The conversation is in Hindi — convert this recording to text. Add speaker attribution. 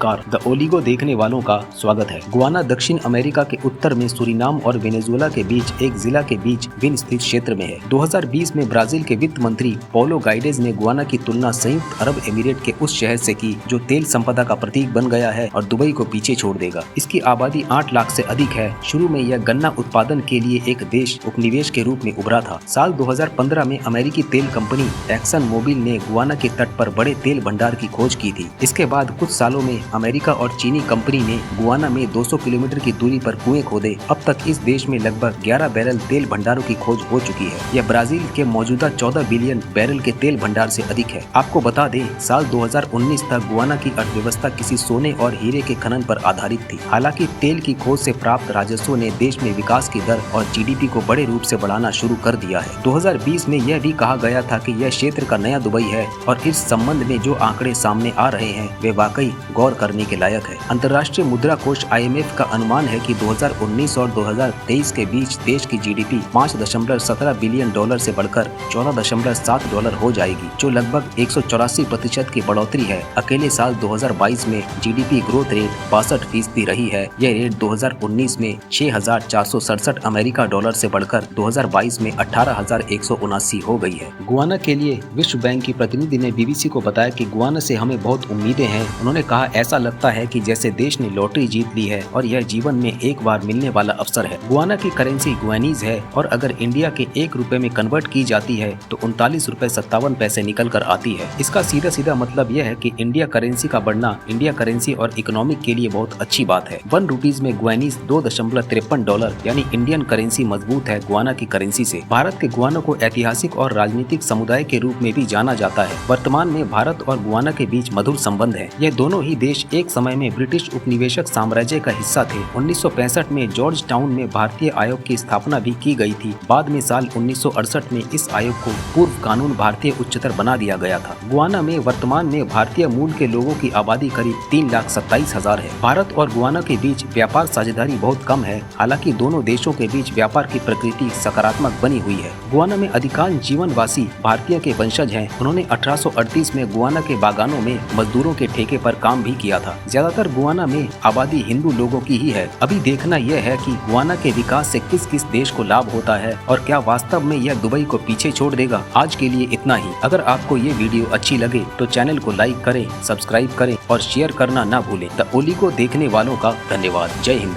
Speaker 1: नमस्कार, द ओलिगो देखने वालों का स्वागत है। गुआना दक्षिण अमेरिका के उत्तर में सूरीनाम और वेनेजुएला के बीच एक जिला के बीच बिन स्थित क्षेत्र में है। 2020 में ब्राजील के वित्त मंत्री पौलो गाइडेज ने गुआना की तुलना संयुक्त अरब एमिरेट के उस शहर से की जो तेल संपदा का प्रतीक बन गया है और दुबई को पीछे छोड़ देगा। इसकी आबादी 8 लाख से अधिक है। शुरू में यह गन्ना उत्पादन के लिए एक देश उपनिवेश के रूप में उभरा था। साल 2015 में अमेरिकी तेल कंपनी एक्सन मोबिल ने गुआना के तट पर बड़े तेल भंडार की खोज की थी। इसके बाद कुछ सालों में अमेरिका और चीनी कंपनी ने गुआना में 200 किलोमीटर की दूरी पर कुएं खोदे। अब तक इस देश में लगभग 11 बैरल तेल भंडारों की खोज हो चुकी है। यह ब्राजील के मौजूदा 14 बिलियन बैरल के तेल भंडार से अधिक है। आपको बता दें, साल 2019 तक गुआना की अर्थव्यवस्था किसी सोने और हीरे के खनन पर आधारित थी। हालांकि तेल की खोज से प्राप्त राजस्व ने देश में विकास की दर और जीडीपी को बड़े रूप से बढ़ाना शुरू कर दिया है। 2020 में यह भी कहा गया था कि यह क्षेत्र का नया दुबई है और इस संबंध में जो आंकड़े सामने आ रहे हैं वे वाकई गौर करने के लायक है। अंतर्राष्ट्रीय मुद्रा कोष IMF का अनुमान है कि 2019 और 2023 के बीच देश की जीडीपी 5.17 बिलियन डॉलर से बढ़कर 14.7 डॉलर हो जाएगी, जो लगभग 184% की बढ़ोतरी है। अकेले साल 2022 में जीडीपी ग्रोथ रेट 62% रही है। यह रेट 2019 में 6,467 अमेरिका डॉलर से बढ़कर 2022 में 18,179 हो गई है। गुआना के लिए विश्व बैंक की प्रतिनिधि ने BBC को बताया कि गुआना से हमें बहुत उम्मीदें हैं। उन्होंने कहा, ऐसा लगता है कि जैसे देश ने लॉटरी जीत ली है और यह जीवन में एक बार मिलने वाला अवसर है। गुआना की करेंसी गुआनीज है और अगर इंडिया के 1 रुपए में कन्वर्ट की जाती है तो 39 रुपए 57 पैसे निकल कर आती है। इसका सीधा सीधा मतलब यह है कि इंडिया करेंसी का बढ़ना इंडिया करेंसी और इकोनॉमिक के लिए बहुत अच्छी बात है। 1 रुपीज में गुआनीज 2.53 डॉलर यानी इंडियन करेंसी मजबूत है गुआना की करेंसी से। भारत के गुआना को ऐतिहासिक और राजनीतिक समुदाय के रूप में भी जाना जाता है। वर्तमान में भारत और गुआना के बीच मधुर संबंध है। यह दोनों ही देश एक समय में ब्रिटिश उपनिवेशक साम्राज्य का हिस्सा थे। 1965 में जॉर्ज टाउन में भारतीय आयोग की स्थापना भी की गई थी। बाद में साल 1968 में इस आयोग को पूर्व कानून भारतीय उच्चतर बना दिया गया था। गुआना में वर्तमान में भारतीय मूल के लोगों की आबादी करीब 3,27,000 है। भारत और गुआना के बीच व्यापार साझेदारी बहुत कम है। हालांकि दोनों देशों के बीच व्यापार की प्रकृति सकारात्मक बनी हुई है। गुआना में अधिकांश जीवनवासी भारतीय के वंशज हैं। उन्होंने 1838 में गुआना के बागानों में मजदूरों के ठेके पर काम भी किया था। ज्यादातर गुआना में आबादी हिंदू लोगों की ही है। अभी देखना यह है कि गुआना के विकास से किस किस देश को लाभ होता है और क्या वास्तव में यह दुबई को पीछे छोड़ देगा। आज के लिए इतना ही। अगर आपको ये वीडियो अच्छी लगे तो चैनल को लाइक करें, सब्सक्राइब करें और शेयर करना ना भूलें। द ओलिगो देखने वालों का धन्यवाद। जय हिंद।